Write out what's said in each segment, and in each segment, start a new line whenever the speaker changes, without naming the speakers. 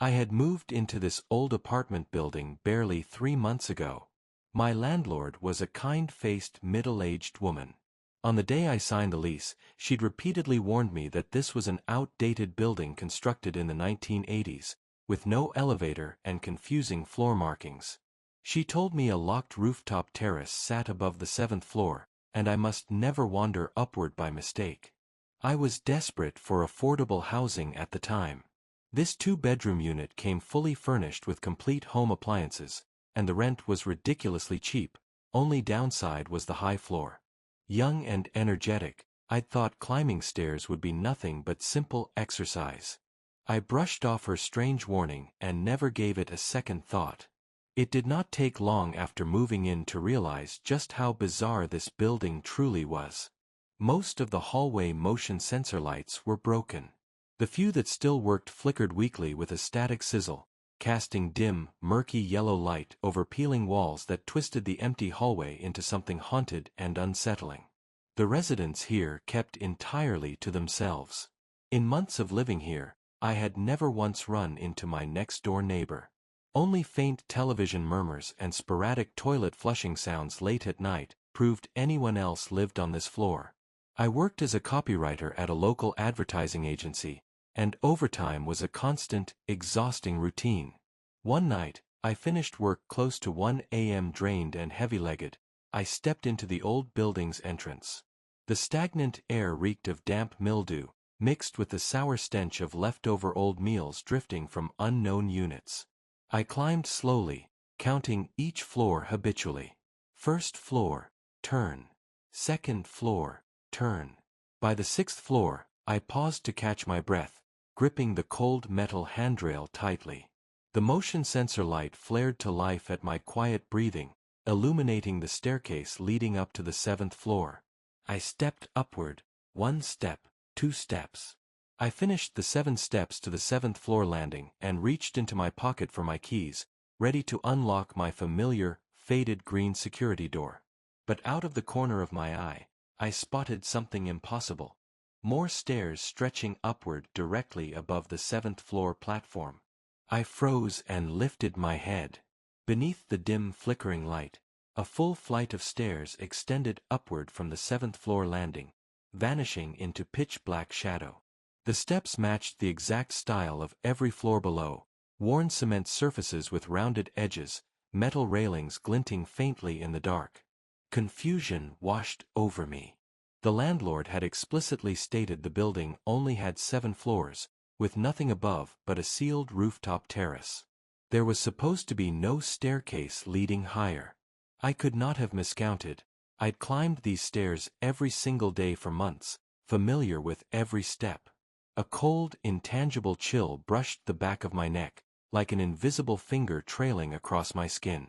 I had moved into this old apartment building barely 3 months ago. My landlord was a kind-faced, middle-aged woman. On the day I signed the lease, she'd repeatedly warned me that this was an outdated building constructed in the 1980s, with no elevator and confusing floor markings. She told me a locked rooftop terrace sat above the 7th floor, and I must never wander upward by mistake. I was desperate for affordable housing at the time. This two-bedroom unit came fully furnished with complete home appliances, and the rent was ridiculously cheap. Only downside was the high floor. Young and energetic, I'd thought climbing stairs would be nothing but simple exercise. I brushed off her strange warning and never gave it a second thought. It did not take long after moving in to realize just how bizarre this building truly was. Most of the hallway motion sensor lights were broken. The few that still worked flickered weakly with a static sizzle, casting dim, murky yellow light over peeling walls that twisted the empty hallway into something haunted and unsettling. The residents here kept entirely to themselves. In months of living here, I had never once run into my next-door neighbor. Only faint television murmurs and sporadic toilet flushing sounds late at night proved anyone else lived on this floor. I worked as a copywriter at a local advertising agency, and overtime was a constant, exhausting routine. One night, I finished work close to 1 a.m. drained and heavy-legged. I stepped into the old building's entrance. The stagnant air reeked of damp mildew, mixed with the sour stench of leftover old meals drifting from unknown units. I climbed slowly, counting each floor habitually. First floor, turn. Second floor, turn. By the 6th floor, I paused to catch my breath, gripping the cold metal handrail tightly. The motion sensor light flared to life at my quiet breathing, illuminating the staircase leading up to the 7th floor. I stepped upward, 1 step, 2 steps. I finished the 7 steps to the 7th floor landing and reached into my pocket for my keys, ready to unlock my familiar, faded green security door. But out of the corner of my eye, I spotted something impossible. More stairs stretching upward directly above the 7th floor platform. I froze and lifted my head. Beneath the dim flickering light, a full flight of stairs extended upward from the 7th floor landing, vanishing into pitch-black shadow. The steps matched the exact style of every floor below, worn cement surfaces with rounded edges, metal railings glinting faintly in the dark. Confusion washed over me. The landlord had explicitly stated the building only had 7 floors, with nothing above but a sealed rooftop terrace. There was supposed to be no staircase leading higher. I could not have miscounted. I'd climbed these stairs every single day for months, familiar with every step. A cold, intangible chill brushed the back of my neck, like an invisible finger trailing across my skin.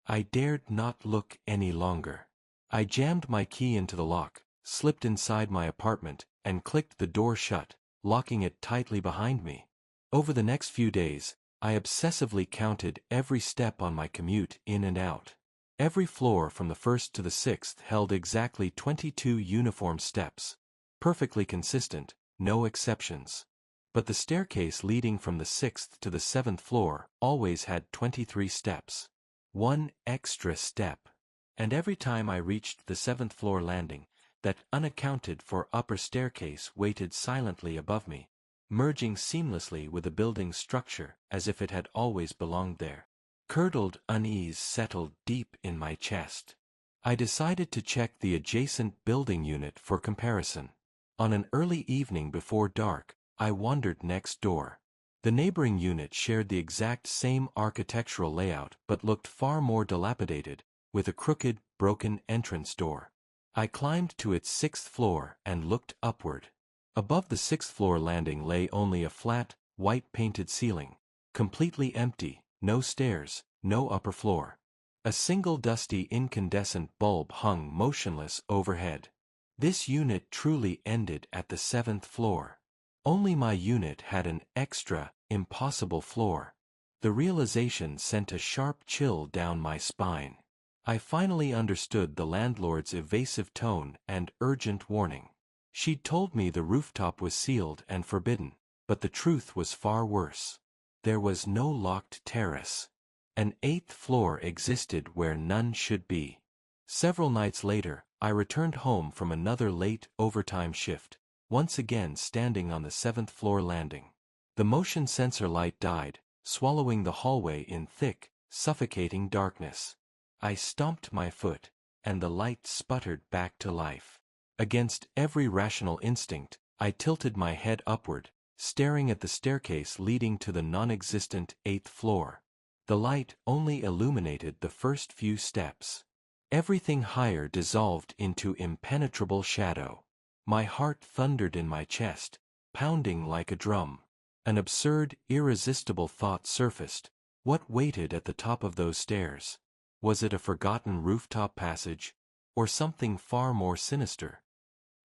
I dared not look any longer. I jammed my key into the lock, slipped inside my apartment, and clicked the door shut, locking it tightly behind me. Over the next few days, I obsessively counted every step on my commute in and out. Every floor from the 1st to the 6th held exactly 22 uniform steps. Perfectly consistent, no exceptions. But the staircase leading from the 6th to the 7th floor always had 23 steps. 1 extra step. And every time I reached the 7th floor landing, that unaccounted-for upper staircase waited silently above me, merging seamlessly with the building's structure as if it had always belonged there. Curdled unease settled deep in my chest. I decided to check the adjacent building unit for comparison. On an early evening before dark, I wandered next door. The neighboring unit shared the exact same architectural layout but looked far more dilapidated, with a crooked, broken entrance door. I climbed to its 6th floor and looked upward. Above the 6th floor landing lay only a flat, white-painted ceiling, completely empty, no stairs, no upper floor. A single dusty incandescent bulb hung motionless overhead. This unit truly ended at the 7th floor. Only my unit had an extra, impossible floor. The realization sent a sharp chill down my spine. I finally understood the landlord's evasive tone and urgent warning. She'd told me the rooftop was sealed and forbidden, but the truth was far worse. There was no locked terrace. An 8th floor existed where none should be. Several nights later, I returned home from another late overtime shift, once again standing on the 7th floor landing. The motion sensor light died, swallowing the hallway in thick, suffocating darkness. I stomped my foot, and the light sputtered back to life. Against every rational instinct, I tilted my head upward, staring at the staircase leading to the non-existent 8th floor. The light only illuminated the first few steps. Everything higher dissolved into impenetrable shadow. My heart thundered in my chest, pounding like a drum. An absurd, irresistible thought surfaced. What waited at the top of those stairs? Was it a forgotten rooftop passage, or something far more sinister?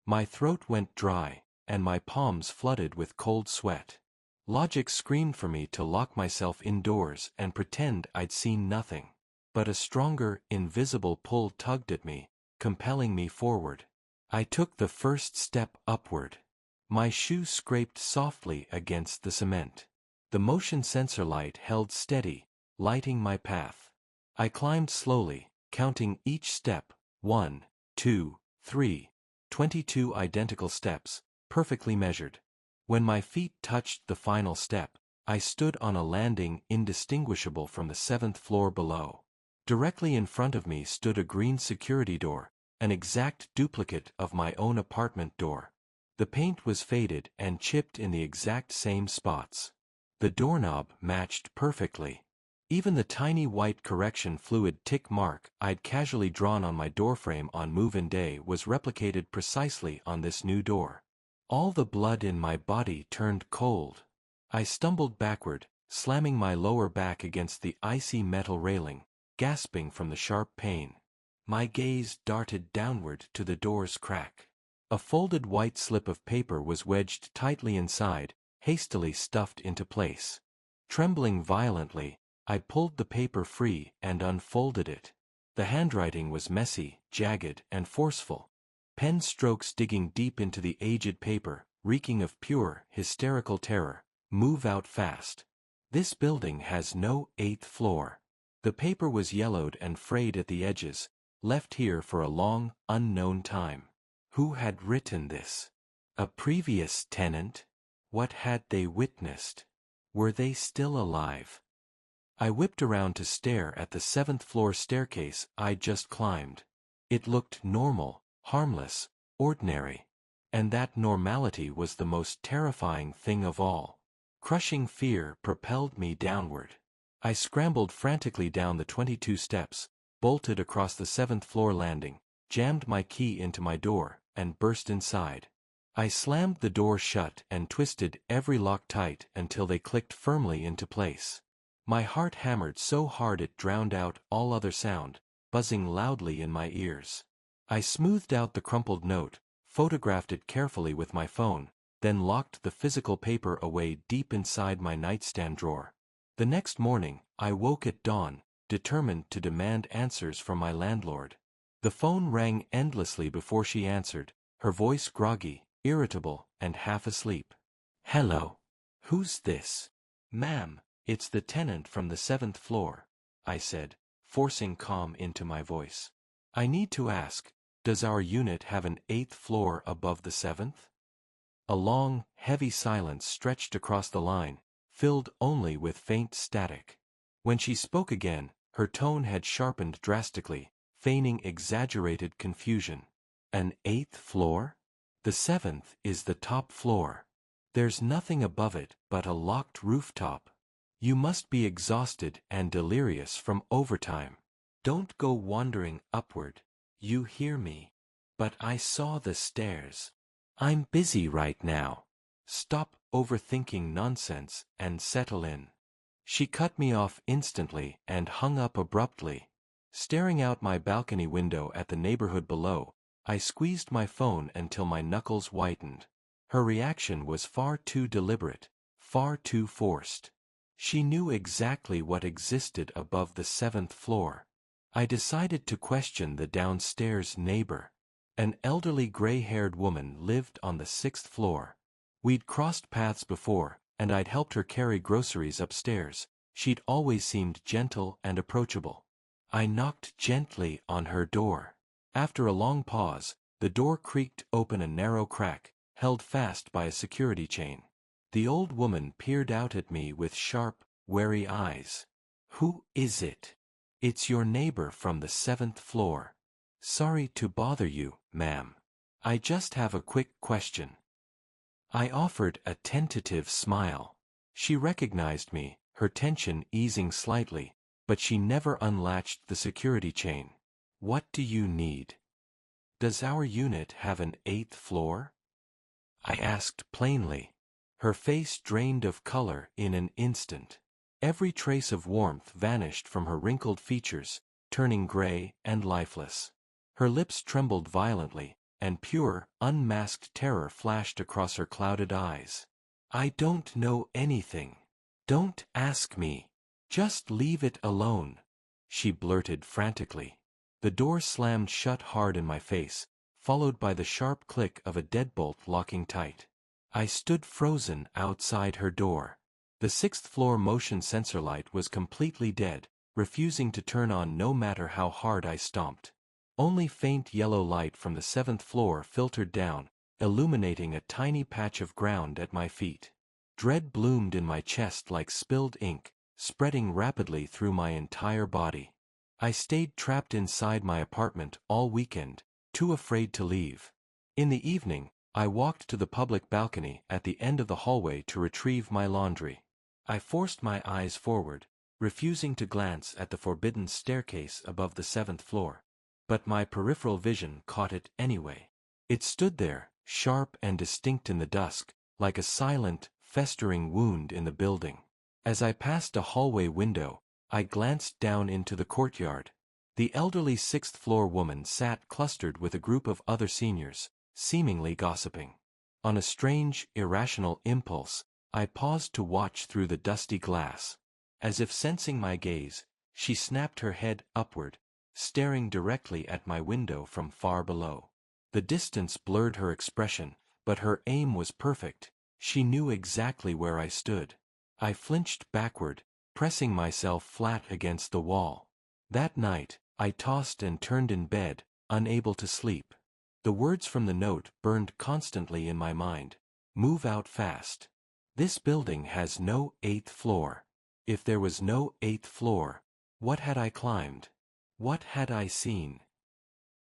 My throat went dry, and my palms flooded with cold sweat. Logic screamed for me to lock myself indoors and pretend I'd seen nothing. But a stronger, invisible pull tugged at me, compelling me forward. I took the first step upward. My shoe scraped softly against the cement. The motion sensor light held steady, lighting my path. I climbed slowly, counting each step, 1, 2, 3, 22 identical steps, perfectly measured. When my feet touched the final step, I stood on a landing indistinguishable from the 7th floor below. Directly in front of me stood a green security door, an exact duplicate of my own apartment door. The paint was faded and chipped in the exact same spots. The doorknob matched perfectly. Even the tiny white correction fluid tick mark I'd casually drawn on my doorframe on move-in day was replicated precisely on this new door. All the blood in my body turned cold. I stumbled backward, slamming my lower back against the icy metal railing, gasping from the sharp pain. My gaze darted downward to the door's crack. A folded white slip of paper was wedged tightly inside, hastily stuffed into place. Trembling violently, I pulled the paper free and unfolded it. The handwriting was messy, jagged, and forceful. Pen strokes digging deep into the aged paper, reeking of pure, hysterical terror. Move out fast. This building has no 8th floor. The paper was yellowed and frayed at the edges, left here for a long, unknown time. Who had written this? A previous tenant? What had they witnessed? Were they still alive? I whipped around to stare at the 7th floor staircase I'd just climbed. It looked normal, harmless, ordinary. And that normality was the most terrifying thing of all. Crushing fear propelled me downward. I scrambled frantically down the 22 steps, bolted across the 7th floor landing, jammed my key into my door, and burst inside. I slammed the door shut and twisted every lock tight until they clicked firmly into place. My heart hammered so hard it drowned out all other sound, buzzing loudly in my ears. I smoothed out the crumpled note, photographed it carefully with my phone, then locked the physical paper away deep inside my nightstand drawer. The next morning, I woke at dawn, determined to demand answers from my landlord. The phone rang endlessly before she answered, her voice groggy, irritable, and half asleep. "Hello. Who's this?" "Ma'am, it's the tenant from the 7th floor," I said, forcing calm into my voice. "I need to ask, does our unit have an 8th floor above the 7th? A long, heavy silence stretched across the line, filled only with faint static. When she spoke again, her tone had sharpened drastically, feigning exaggerated confusion. "An 8th floor? The 7th is the top floor. There's nothing above it but a locked rooftop. You must be exhausted and delirious from overtime. Don't go wandering upward. You hear me? But I saw the stairs. I'm busy right now. Stop overthinking nonsense and settle in." She cut me off instantly and hung up abruptly. Staring out my balcony window at the neighborhood below, I squeezed my phone until my knuckles whitened. Her reaction was far too deliberate, far too forced. She knew exactly what existed above the 7th floor. I decided to question the downstairs neighbor. An elderly gray-haired woman lived on the 6th floor. We'd crossed paths before, and I'd helped her carry groceries upstairs. She'd always seemed gentle and approachable. I knocked gently on her door. After a long pause, the door creaked open a narrow crack, held fast by a security chain. The old woman peered out at me with sharp, wary eyes. "Who is it?" "It's your neighbor from the 7th floor. Sorry to bother you, ma'am. I just have a quick question." I offered a tentative smile. She recognized me, her tension easing slightly, but she never unlatched the security chain. "What do you need?" "Does our unit have an 8th floor?" I asked plainly. Her face drained of color in an instant. Every trace of warmth vanished from her wrinkled features, turning gray and lifeless. Her lips trembled violently, and pure, unmasked terror flashed across her clouded eyes. "I don't know anything. Don't ask me. Just leave it alone," she blurted frantically. The door slammed shut hard in my face, followed by the sharp click of a deadbolt locking tight. I stood frozen outside her door. The 6th floor motion sensor light was completely dead, refusing to turn on no matter how hard I stomped. Only faint yellow light from the 7th floor filtered down, illuminating a tiny patch of ground at my feet. Dread bloomed in my chest like spilled ink, spreading rapidly through my entire body. I stayed trapped inside my apartment all weekend, too afraid to leave. In the evening, I walked to the public balcony at the end of the hallway to retrieve my laundry. I forced my eyes forward, refusing to glance at the forbidden staircase above the 7th floor. But my peripheral vision caught it anyway. It stood there, sharp and distinct in the dusk, like a silent, festering wound in the building. As I passed a hallway window, I glanced down into the courtyard. The elderly 6th floor woman sat clustered with a group of other seniors, seemingly gossiping. On a strange, irrational impulse, I paused to watch through the dusty glass. As if sensing my gaze, she snapped her head upward, staring directly at my window from far below. The distance blurred her expression, but her aim was perfect. She knew exactly where I stood. I flinched backward, pressing myself flat against the wall. That night, I tossed and turned in bed, unable to sleep. The words from the note burned constantly in my mind. "Move out fast. This building has no 8th floor." If there was no 8th floor, what had I climbed? What had I seen?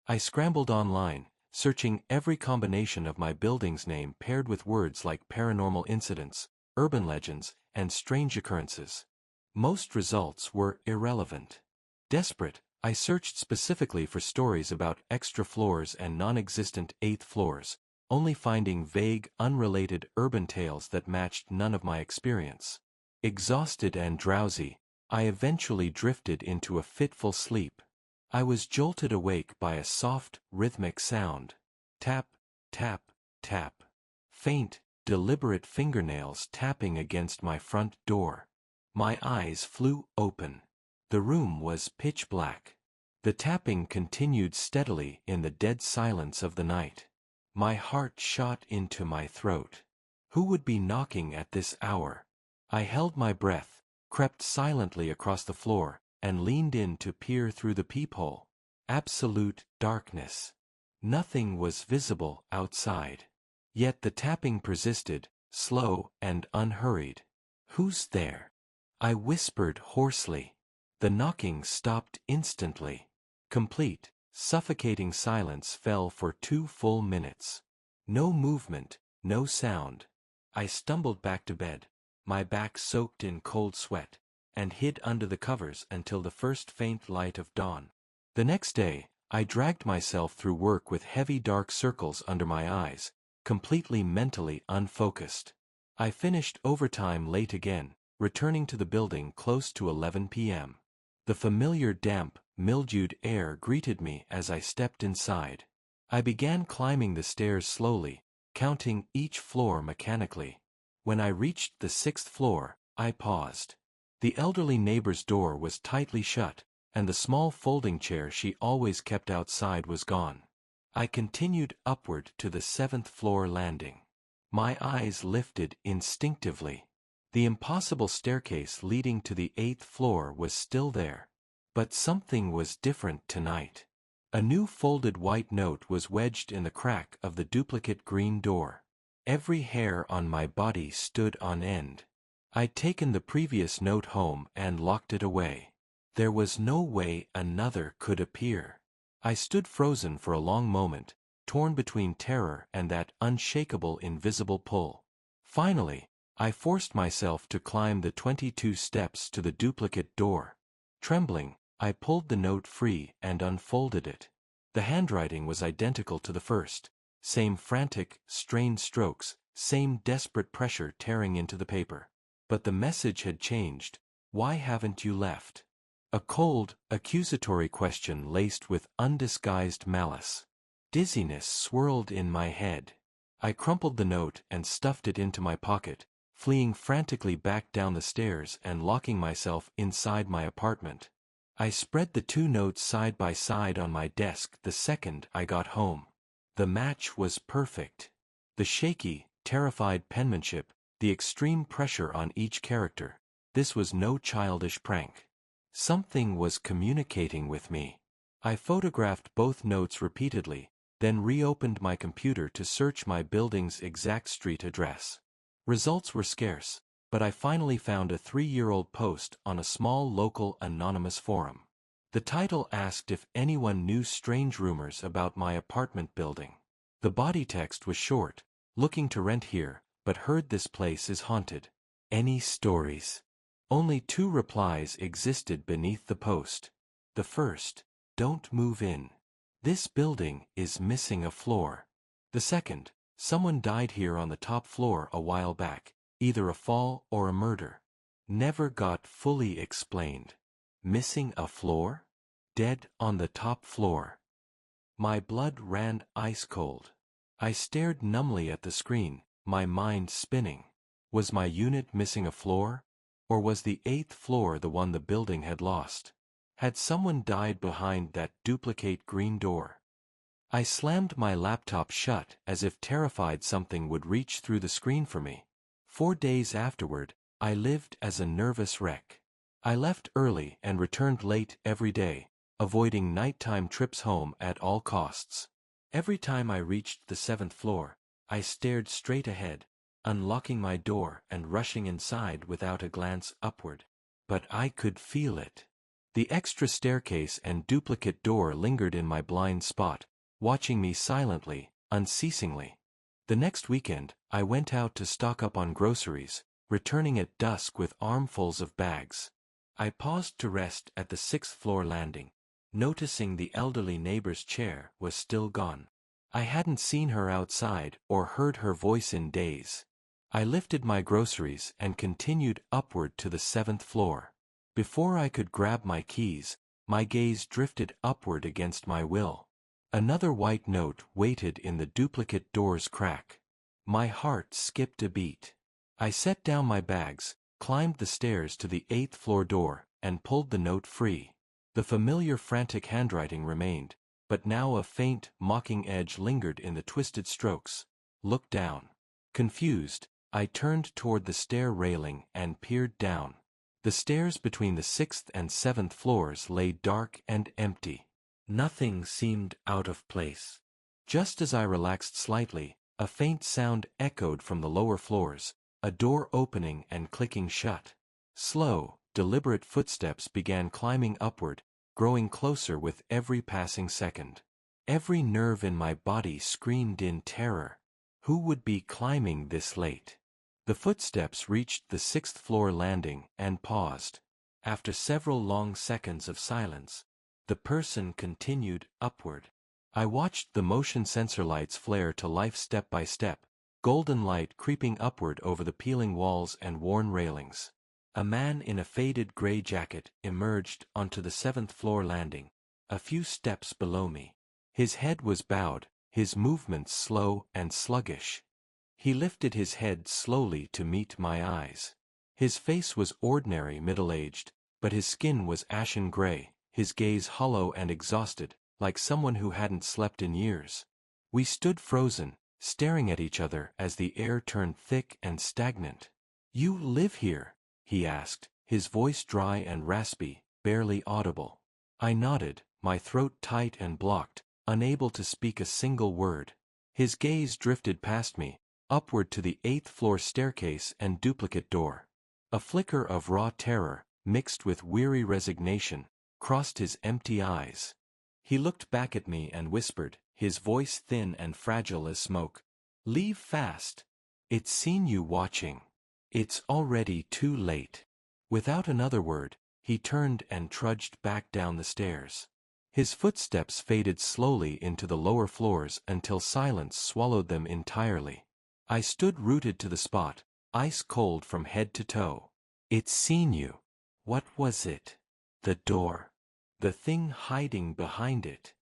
I scrambled online, searching every combination of my building's name paired with words like paranormal incidents, urban legends, and strange occurrences. Most results were irrelevant. Desperate, I searched specifically for stories about extra floors and non-existent 8th floors, only finding vague, unrelated urban tales that matched none of my experience. Exhausted and drowsy, I eventually drifted into a fitful sleep. I was jolted awake by a soft, rhythmic sound. Tap, tap, tap. Faint, deliberate fingernails tapping against my front door. My eyes flew open. The room was pitch black. The tapping continued steadily in the dead silence of the night. My heart shot into my throat. Who would be knocking at this hour? I held my breath, crept silently across the floor, and leaned in to peer through the peephole. Absolute darkness. Nothing was visible outside. Yet the tapping persisted, slow and unhurried. "Who's there?" I whispered hoarsely. The knocking stopped instantly. Complete, suffocating silence fell for 2 full minutes. No movement, no sound. I stumbled back to bed, my back soaked in cold sweat, and hid under the covers until the first faint light of dawn. The next day, I dragged myself through work with heavy dark circles under my eyes, completely mentally unfocused. I finished overtime late again, returning to the building close to 11 p.m. The familiar damp, mildewed air greeted me as I stepped inside. I began climbing the stairs slowly, counting each floor mechanically. When I reached the 6th floor, I paused. The elderly neighbor's door was tightly shut, and the small folding chair she always kept outside was gone. I continued upward to the 7th floor landing. My eyes lifted instinctively. The impossible staircase leading to the 8th floor was still there. But something was different tonight. A new folded white note was wedged in the crack of the duplicate green door. Every hair on my body stood on end. I'd taken the previous note home and locked it away. There was no way another could appear. I stood frozen for a long moment, torn between terror and that unshakable invisible pull. Finally, I forced myself to climb the 22 steps to the duplicate door. Trembling, I pulled the note free and unfolded it. The handwriting was identical to the first. Same frantic, strained strokes, same desperate pressure tearing into the paper. But the message had changed. "Why haven't you left?" A cold, accusatory question laced with undisguised malice. Dizziness swirled in my head. I crumpled the note and stuffed it into my pocket, fleeing frantically back down the stairs and locking myself inside my apartment. I spread the two notes side by side on my desk the second I got home. The match was perfect. The shaky, terrified penmanship, the extreme pressure on each character. This was no childish prank. Something was communicating with me. I photographed both notes repeatedly, then reopened my computer to search my building's exact street address. Results were scarce, but I finally found a 3-year-old post on a small local anonymous forum. The title asked if anyone knew strange rumors about my apartment building. The body text was short: "Looking to rent here, but heard this place is haunted. Any stories?" Only 2 replies existed beneath the post. The first: "Don't move in. This building is missing a floor." The second: "Someone died here on the top floor a while back, either a fall or a murder. Never got fully explained. Missing a floor? Dead on the top floor." My blood ran ice cold. I stared numbly at the screen, my mind spinning. Was my unit missing a floor? Or was the 8th floor the one the building had lost? Had someone died behind that duplicate green door? I slammed my laptop shut as if terrified something would reach through the screen for me. 4 days afterward, I lived as a nervous wreck. I left early and returned late every day, avoiding nighttime trips home at all costs. Every time I reached the 7th floor, I stared straight ahead, unlocking my door and rushing inside without a glance upward. But I could feel it. The extra staircase and duplicate door lingered in my blind spot, watching me silently, unceasingly. The next weekend, I went out to stock up on groceries, returning at dusk with armfuls of bags. I paused to rest at the 6th floor landing, noticing the elderly neighbor's chair was still gone. I hadn't seen her outside or heard her voice in days. I lifted my groceries and continued upward to the 7th floor. Before I could grab my keys, my gaze drifted upward against my will. Another white note waited in the duplicate door's crack. My heart skipped a beat. I set down my bags, climbed the stairs to the 8th floor door, and pulled the note free. The familiar frantic handwriting remained, but now a faint, mocking edge lingered in the twisted strokes. Look down. Confused, I turned toward the stair railing and peered down. The stairs between the 6th and 7th floors lay dark and empty. Nothing seemed out of place. Just as I relaxed slightly, a faint sound echoed from the lower floors, a door opening and clicking shut. Slow, deliberate footsteps began climbing upward, growing closer with every passing second. Every nerve in my body screamed in terror. Who would be climbing this late? The footsteps reached the 6th floor landing and paused. After several long seconds of silence, the person continued upward. I watched the motion sensor lights flare to life step by step, golden light creeping upward over the peeling walls and worn railings. A man in a faded gray jacket emerged onto the 7th floor landing, a few steps below me. His head was bowed, his movements slow and sluggish. He lifted his head slowly to meet my eyes. His face was ordinary middle-aged, but his skin was ashen gray, his gaze hollow and exhausted, like someone who hadn't slept in years. We stood frozen, staring at each other as the air turned thick and stagnant. "You live here?" he asked, his voice dry and raspy, barely audible. I nodded, my throat tight and blocked, unable to speak a single word. His gaze drifted past me, upward to the 8th-floor staircase and duplicate door. A flicker of raw terror, mixed with weary resignation, crossed his empty eyes. He looked back at me and whispered, his voice thin and fragile as smoke. "Leave fast. It's seen you watching. It's already too late." Without another word, he turned and trudged back down the stairs. His footsteps faded slowly into the lower floors until silence swallowed them entirely. I stood rooted to the spot, ice cold from head to toe. "It's seen you." What was it? The door. The thing hiding behind it.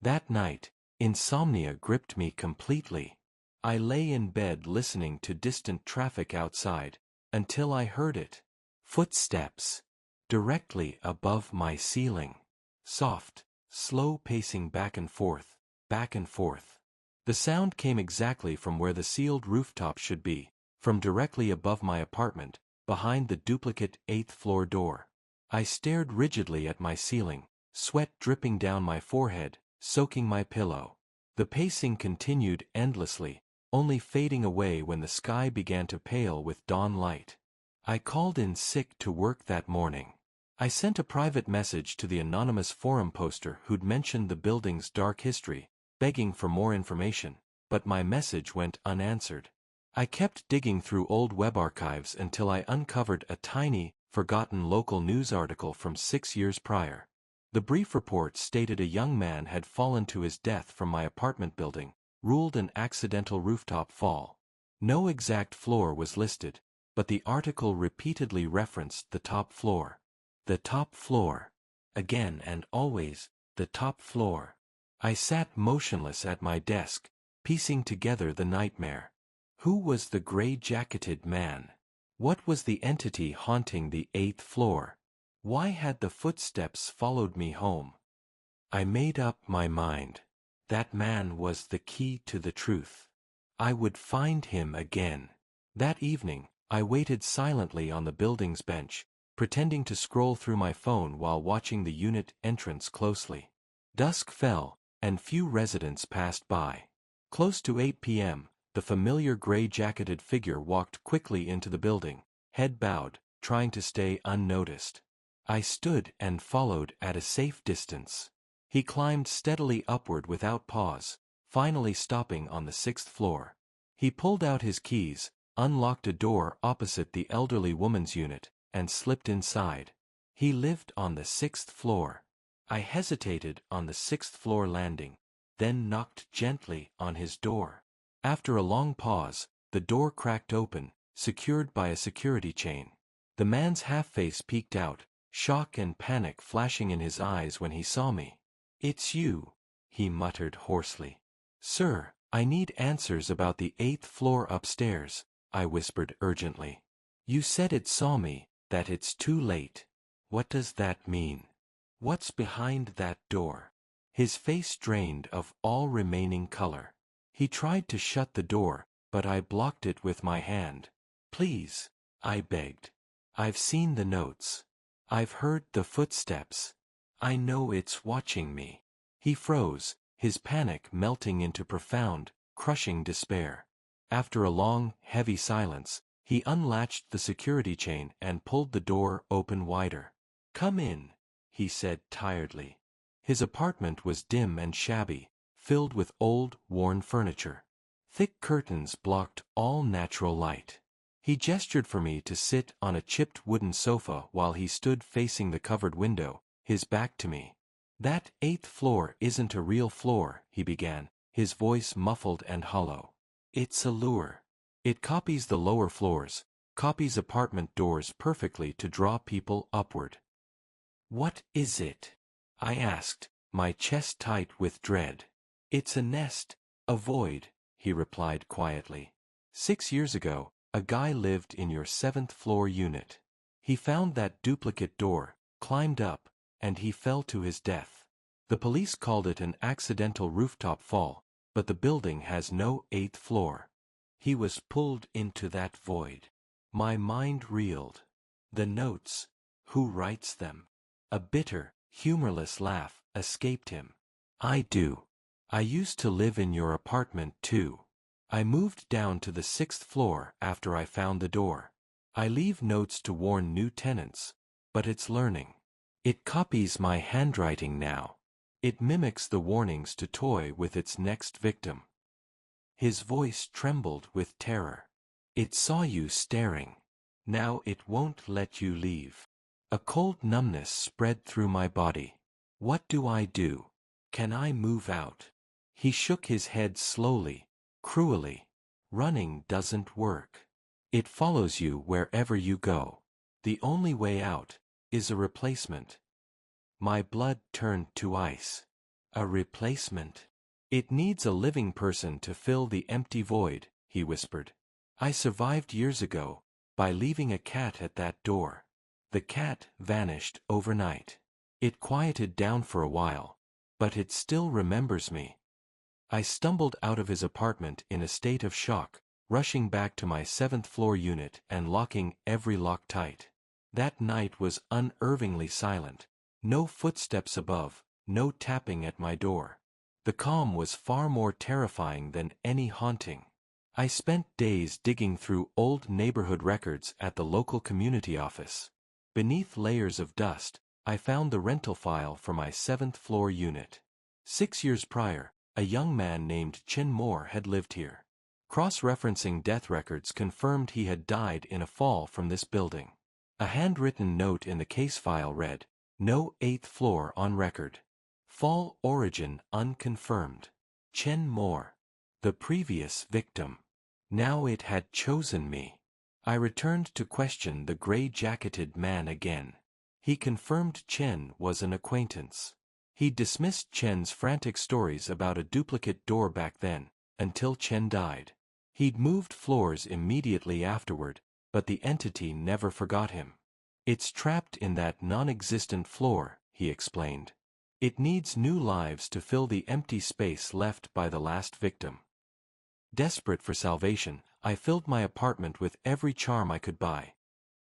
That night, insomnia gripped me completely. I lay in bed listening to distant traffic outside, until I heard it. Footsteps. Directly above my ceiling. Soft, slow pacing back and forth, back and forth. The sound came exactly from where the sealed rooftop should be, from directly above my apartment, behind the duplicate 8th-floor door. I stared rigidly at my ceiling, sweat dripping down my forehead, soaking my pillow. The pacing continued endlessly, only fading away when the sky began to pale with dawn light. I called in sick to work that morning. I sent a private message to the anonymous forum poster who'd mentioned the building's dark history, begging for more information, but my message went unanswered. I kept digging through old web archives until I uncovered a tiny, forgotten local news article from 6 years prior. The brief report stated a young man had fallen to his death from my apartment building, ruled an accidental rooftop fall. No exact floor was listed, but the article repeatedly referenced the top floor. The top floor. Again and always, the top floor. I sat motionless at my desk, piecing together the nightmare. Who was the gray-jacketed man? What was the entity haunting the 8th floor? Why had the footsteps followed me home? I made up my mind. That man was the key to the truth. I would find him again. That evening, I waited silently on the building's bench, pretending to scroll through my phone while watching the unit entrance closely. Dusk fell, and few residents passed by. Close to 8 p.m., the familiar gray-jacketed figure walked quickly into the building, head bowed, trying to stay unnoticed. I stood and followed at a safe distance. He climbed steadily upward without pause, finally stopping on the 6th floor. He pulled out his keys, unlocked a door opposite the elderly woman's unit, and slipped inside. He lived on the 6th floor. I hesitated on the 6th floor landing, then knocked gently on his door. After a long pause, the door cracked open, secured by a security chain. The man's half-face peeked out, shock and panic flashing in his eyes when he saw me. "It's you," he muttered hoarsely. "Sir, I need answers about the 8th floor upstairs," I whispered urgently. "You said it saw me, that it's too late. What does that mean? What's behind that door?" His face drained of all remaining color. He tried to shut the door, but I blocked it with my hand. "Please," I begged. "I've seen the notes. I've heard the footsteps. I know it's watching me." He froze, his panic melting into profound, crushing despair. After a long, heavy silence, he unlatched the security chain and pulled the door open wider. "Come in," he said tiredly. His apartment was dim and shabby, filled with old, worn furniture. Thick curtains blocked all natural light. He gestured for me to sit on a chipped wooden sofa while he stood facing the covered window, his back to me. "That 8th floor isn't a real floor," he began, his voice muffled and hollow. "It's a lure. It copies the lower floors, copies apartment doors perfectly to draw people upward." "What is it?" I asked, my chest tight with dread. "It's a nest, a void," he replied quietly. "6 years ago, a guy lived in your 7th floor unit. He found that duplicate door, climbed up, and he fell to his death. The police called it an accidental rooftop fall, but the building has no 8th floor. He was pulled into that void. My mind reeled. The notes. Who writes them? A bitter, humorless laugh escaped him. I do. I used to live in your apartment too. I moved down to the 6th floor after I found the door. I leave notes to warn new tenants, but it's learning. It copies my handwriting now. It mimics the warnings to toy with its next victim. His voice trembled with terror. It saw you staring. Now it won't let you leave. A cold numbness spread through my body. What do I do? Can I move out? He shook his head slowly, cruelly. Running doesn't work. It follows you wherever you go. The only way out is a replacement. My blood turned to ice. A replacement? It needs a living person to fill the empty void, he whispered. I survived years ago, by leaving a cat at that door. The cat vanished overnight. It quieted down for a while, but it still remembers me. I stumbled out of his apartment in a state of shock, rushing back to my 7th floor unit and locking every lock tight. That night was unnervingly silent. No footsteps above, no tapping at my door. The calm was far more terrifying than any haunting. I spent days digging through old neighborhood records at the local community office. Beneath layers of dust, I found the rental file for my 7th floor unit. 6 years prior, a young man named Chen Moore had lived here. Cross-referencing death records confirmed he had died in a fall from this building. A handwritten note in the case file read, "No 8th floor on record. Fall origin unconfirmed. Chen Moore. The previous victim. Now it had chosen me." I returned to question the gray-jacketed man again. He confirmed Chen was an acquaintance. He dismissed Chen's frantic stories about a duplicate door back then, until Chen died. He'd moved floors immediately afterward, but the entity never forgot him. It's trapped in that non-existent floor, he explained. It needs new lives to fill the empty space left by the last victim. Desperate for salvation, I filled my apartment with every charm I could buy.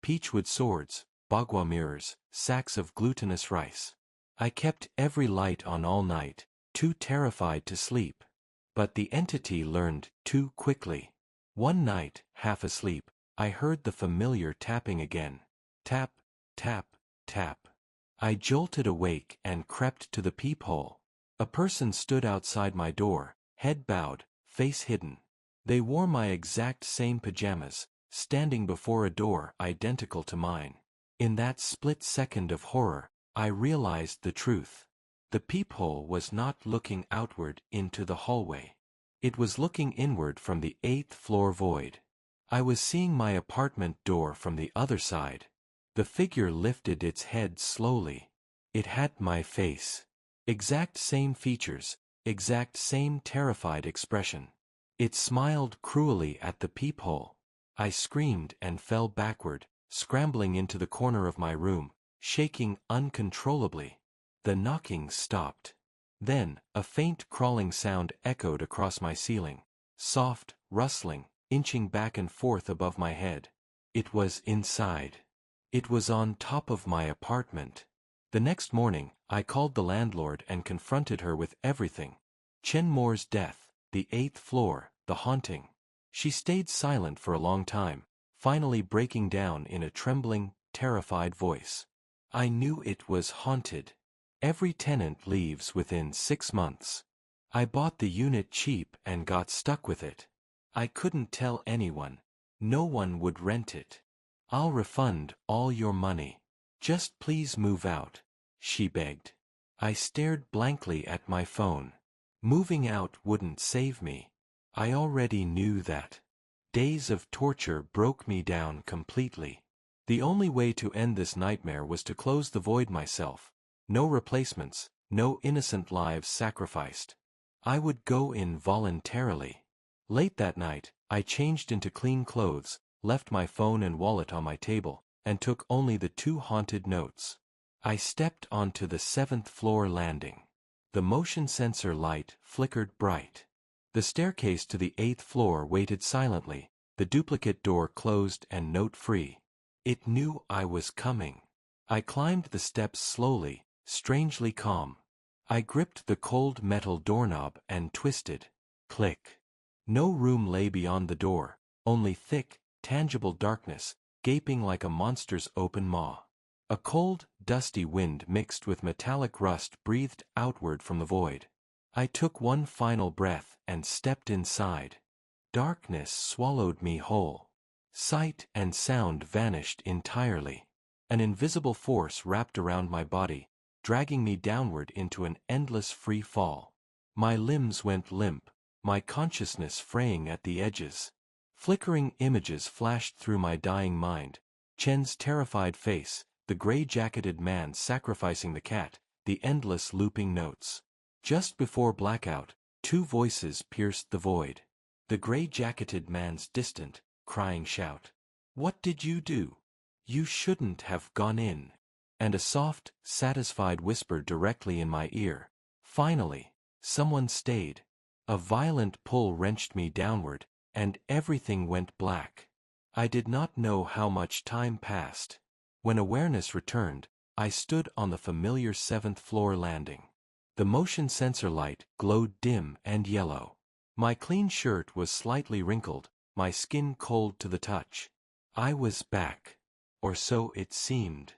Peachwood swords, bagua mirrors, sacks of glutinous rice. I kept every light on all night, too terrified to sleep. But the entity learned too quickly. One night, half asleep, I heard the familiar tapping again. Tap, tap, tap. I jolted awake and crept to the peephole. A person stood outside my door, head bowed, face hidden. They wore my exact same pajamas, standing before a door identical to mine. In that split second of horror, I realized the truth. The peephole was not looking outward into the hallway. It was looking inward from the 8th floor void. I was seeing my apartment door from the other side. The figure lifted its head slowly. It had my face. Exact same features, exact same terrified expression. It smiled cruelly at the peephole. I screamed and fell backward, scrambling into the corner of my room, shaking uncontrollably. The knocking stopped. Then, a faint crawling sound echoed across my ceiling. Soft, rustling, inching back and forth above my head. It was inside. It was on top of my apartment. The next morning, I called the landlord and confronted her with everything. Chen Moore's death, the 8th floor, the haunting. She stayed silent for a long time, finally breaking down in a trembling, terrified voice. I knew it was haunted. Every tenant leaves within 6 months. I bought the unit cheap and got stuck with it. I couldn't tell anyone. No one would rent it. I'll refund all your money. Just please move out, she begged. I stared blankly at my phone. Moving out wouldn't save me. I already knew that. Days of torture broke me down completely. The only way to end this nightmare was to close the void myself. No replacements, no innocent lives sacrificed. I would go in voluntarily. Late that night, I changed into clean clothes, left my phone and wallet on my table, and took only the 2 haunted notes. I stepped onto the 7th floor landing. The motion sensor light flickered bright. The staircase to the 8th floor waited silently, the duplicate door closed and note-free. It knew I was coming. I climbed the steps slowly, strangely calm. I gripped the cold metal doorknob and twisted. Click. No room lay beyond the door, only thick, tangible darkness, gaping like a monster's open maw. A cold, dusty wind mixed with metallic rust breathed outward from the void. I took one final breath and stepped inside. Darkness swallowed me whole. Sight and sound vanished entirely. An invisible force wrapped around my body, dragging me downward into an endless free fall. My limbs went limp, my consciousness fraying at the edges. Flickering images flashed through my dying mind. Chen's terrified face, the gray-jacketed man sacrificing the cat, the endless looping notes. Just before blackout, two voices pierced the void. The gray-jacketed man's distant, crying shout. "What did you do? You shouldn't have gone in." And a soft, satisfied whisper directly in my ear. "Finally, someone stayed." A violent pull wrenched me downward, and everything went black. I did not know how much time passed. When awareness returned, I stood on the familiar 7th-floor landing. The motion sensor light glowed dim and yellow. My clean shirt was slightly wrinkled, my skin cold to the touch. I was back. Or so it seemed.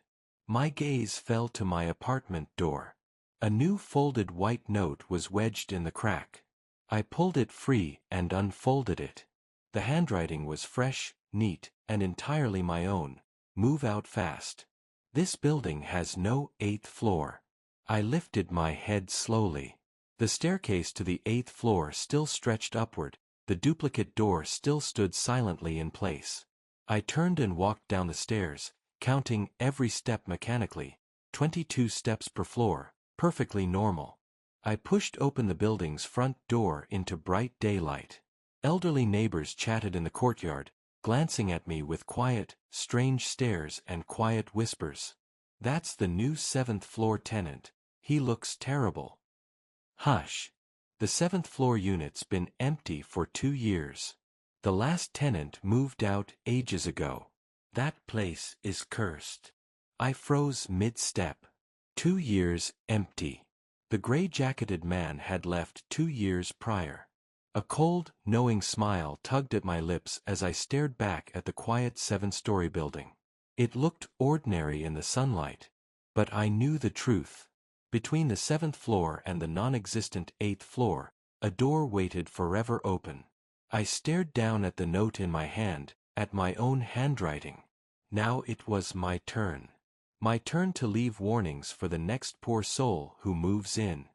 My gaze fell to my apartment door. A new folded white note was wedged in the crack. I pulled it free and unfolded it. The handwriting was fresh, neat, and entirely my own. "Move out fast. This building has no 8th floor." I lifted my head slowly. The staircase to the 8th floor still stretched upward, the duplicate door still stood silently in place. I turned and walked down the stairs, counting every step mechanically, 22 steps per floor, perfectly normal. I pushed open the building's front door into bright daylight. Elderly neighbors chatted in the courtyard, glancing at me with quiet, strange stares and quiet whispers. "That's the new 7th-floor tenant. He looks terrible." Hush. The 7th-floor unit's been empty for 2 years. The last tenant moved out ages ago. That place is cursed. I froze mid-step. 2 years empty. The gray-jacketed man had left 2 years prior. A cold, knowing smile tugged at my lips as I stared back at the quiet 7-story building. It looked ordinary in the sunlight. But I knew the truth. Between the 7th floor and the non-existent 8th floor, a door waited forever open. I stared down at the note in my hand, at my own handwriting. Now it was my turn. My turn to leave warnings for the next poor soul who moves in.